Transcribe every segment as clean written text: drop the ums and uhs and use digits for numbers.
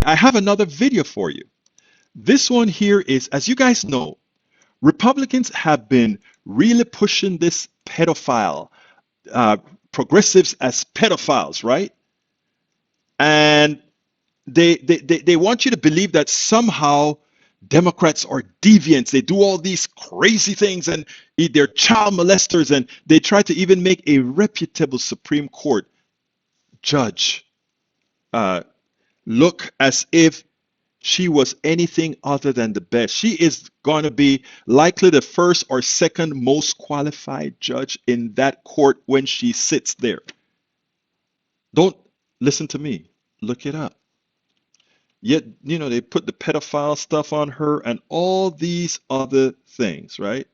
I have another video for you. This one here is, as you guys know, Republicans have been really pushing this pedophile, progressives as pedophiles, right? And they want you to believe that somehow Democrats are deviants. They do all these crazy things and they're child molesters, and they try to even make a reputable Supreme Court judge look as if she was anything other than the best. She is going to be likely the first or second most qualified judge in that court when she sits there. Don't listen to me. Look it up. Yet, they put the pedophile stuff on her and all these other things, right?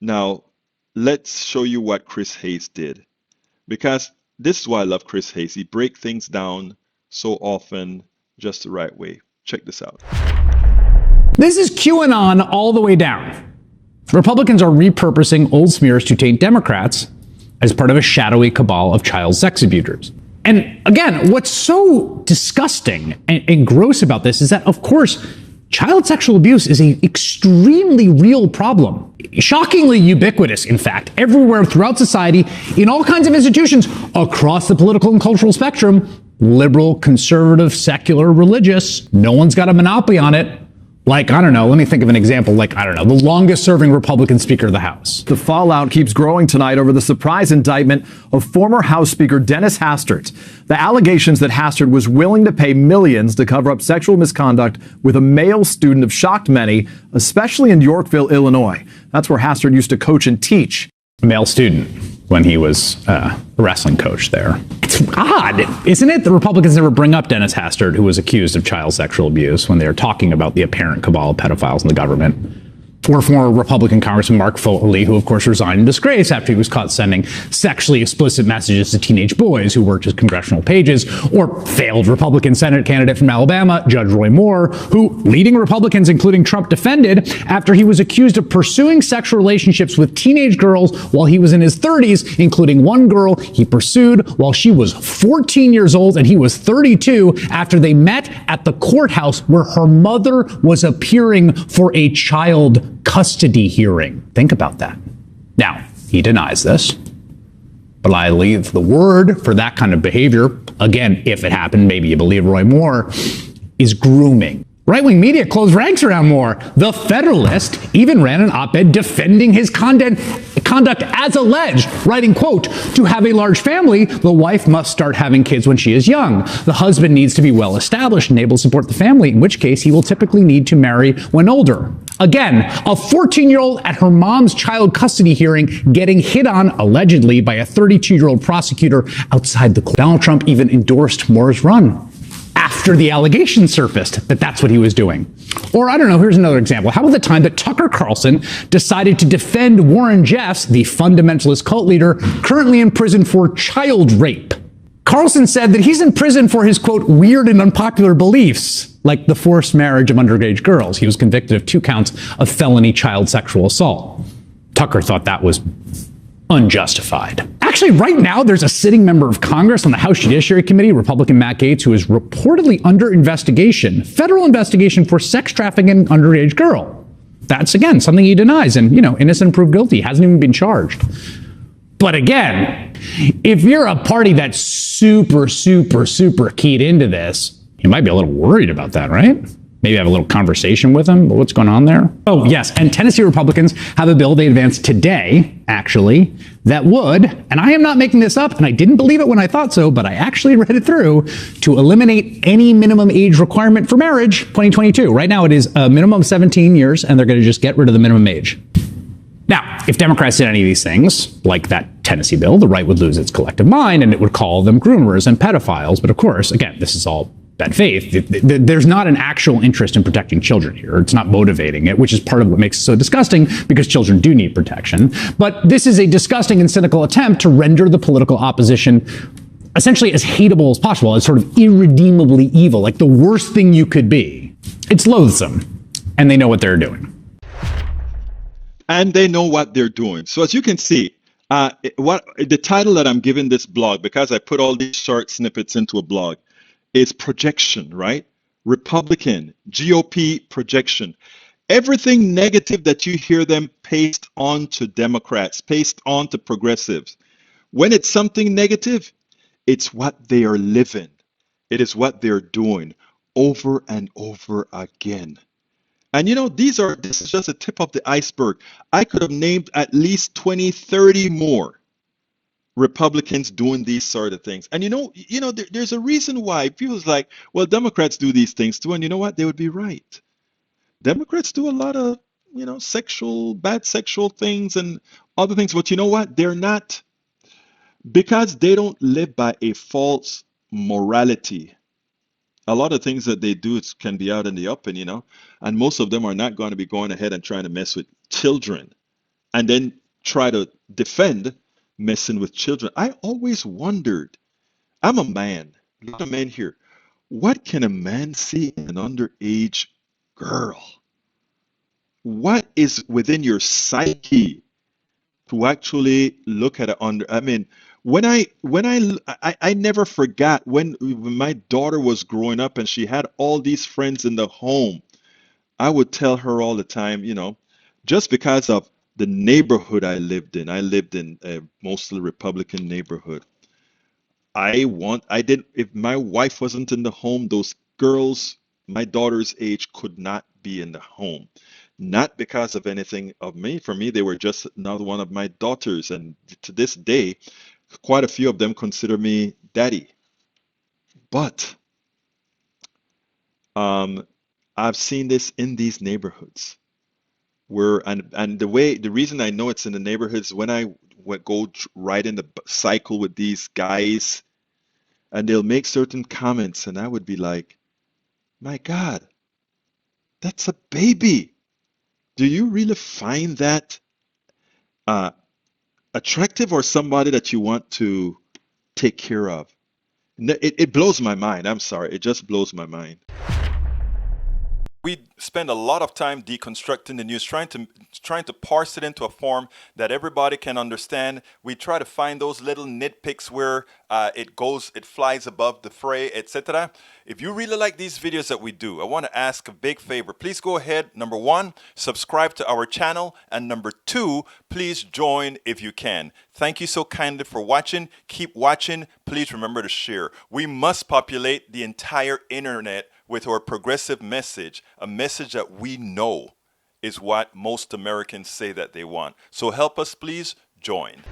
Now, let's show you what Chris Hayes did. Because this is why I love Chris Hayes. He breaks things down so often just the right way. Check this out. This is QAnon all the way down. Republicans are repurposing old smears to taint Democrats as part of a shadowy cabal of child sex abusers. And again, what's so disgusting and gross about this is that, of course, child sexual abuse is an extremely real problem. Shockingly ubiquitous, in fact, everywhere throughout society, in all kinds of institutions across the political and cultural spectrum, liberal, conservative, secular, religious. No one's got a monopoly on it. Like, I don't know, let me think of an example. Like, I don't know, the longest serving Republican Speaker of the House. The fallout keeps growing tonight over the surprise indictment of former House Speaker Dennis Hastert. The allegations that Hastert was willing to pay millions to cover up sexual misconduct with a male student have shocked many, especially in Yorkville, Illinois. That's where Hastert used to coach and teach. A male student when he was a wrestling coach there. It's odd, isn't it? The Republicans never bring up Dennis Hastert, who was accused of child sexual abuse, when they're talking about the apparent cabal of pedophiles in the government. Or former Republican Congressman Mark Foley, who of course resigned in disgrace after he was caught sending sexually explicit messages to teenage boys who worked as congressional pages. Or failed Republican Senate candidate from Alabama, Judge Roy Moore, who leading Republicans, including Trump, defended after he was accused of pursuing sexual relationships with teenage girls while he was in his 30s, including one girl he pursued while she was 14 years old and he was 32, after they met at the courthouse where her mother was appearing for a child custody hearing. Think about that. Now, he denies this, but I leave the word for that kind of behavior, again, if it happened, maybe you believe Roy Moore, is grooming. Right-wing media closed ranks around Moore. The Federalist even ran an op-ed defending his conduct as alleged, writing, quote, "To have a large family, the wife must start having kids when she is young. The husband needs to be well established and able to support the family, in which case he will typically need to marry when older." Again, a 14-year-old at her mom's child custody hearing getting hit on, allegedly, by a 32-year-old prosecutor outside the court. Donald Trump even endorsed Moore's run after the allegation surfaced that that's what he was doing. Or, I don't know, here's another example. How about the time that Tucker Carlson decided to defend Warren Jeffs, the fundamentalist cult leader, currently in prison for child rape? Carlson said that he's in prison for his, quote, weird and unpopular beliefs, like the forced marriage of underage girls. He was convicted of 2 counts of felony child sexual assault. Tucker thought that was unjustified. Actually, right now, there's a sitting member of Congress on the House Judiciary Committee, Republican Matt Gaetz, who is reportedly under investigation, federal investigation for sex trafficking an underage girl. That's, again, something he denies and, innocent proved guilty, hasn't even been charged. But again, if you're a party that's super keyed into this, you might be a little worried about that, right? Maybe have a little conversation with him. What's going on there? Oh, yes. And Tennessee Republicans have a bill they advanced today, actually, that would, and I am not making this up, and I didn't believe it when I thought so, but I actually read it through, to eliminate any minimum age requirement for marriage 2022. Right now, it is a minimum of 17 years, and they're going to just get rid of the minimum age. Now, if Democrats did any of these things, like that Tennessee bill, the right would lose its collective mind, and it would call them groomers and pedophiles. But of course, again, this is all bad faith. There's not an actual interest in protecting children here. It's not motivating it, which is part of what makes it so disgusting, because children do need protection. But this is a disgusting and cynical attempt to render the political opposition essentially as hateable as possible, as sort of irredeemably evil, like the worst thing you could be. It's loathsome, and they know what they're doing. And they know what they're doing. So as you can see, what the title that I'm giving this blog, because I put all these short snippets into a blog, is projection, right? Republican, GOP projection. Everything negative that you hear them paste on to Democrats, paste on to progressives. When it's something negative, it's what they are living. It is what they're doing over and over again. And this is just a tip of the iceberg. I could have named at least 20, 30 more Republicans doing these sort of things. And there's a reason why people's like, well, Democrats do these things too. And you know what? They would be right. Democrats do a lot of, bad sexual things and other things. But you know what? They're not, because they don't live by a false morality. A lot of things that they do can be out in the open, and most of them are not going to be going ahead and trying to mess with children and then try to defend messing with children. I always wondered, I'm a man, a lot of men here. What can a man see in an underage girl? What is within your psyche to actually look at it under? I mean, I never forgot when my daughter was growing up and she had all these friends in the home. I would tell her all the time, just because of the neighborhood I lived in. I lived in a mostly Republican neighborhood. I didn't, if my wife wasn't in the home, those girls, my daughter's age, could not be in the home. Not because of anything of me. For me, they were just another one of my daughters. And to this day, quite a few of them consider me daddy. But um, I've seen this in these neighborhoods where, and the reason I know it's in the neighborhoods, when I would go ride in the cycle with these guys, and they'll make certain comments, and I would be like, my God, that's a baby. Do you really find that uh, attractive, or somebody that you want to take care of? It blows my mind. I'm sorry. It just blows my mind. We spend a lot of time deconstructing the news, trying to parse it into a form that everybody can understand. We try to find those little nitpicks where it flies above the fray, etc. If you really like these videos that we do, I want to ask a big favor. Please go ahead. Number one, subscribe to our channel, and number two, please join if you can. Thank you so kindly for watching. Keep watching. Please remember to share. We must populate the entire internet with our progressive message, a message that we know is what most Americans say that they want. So help us, please join.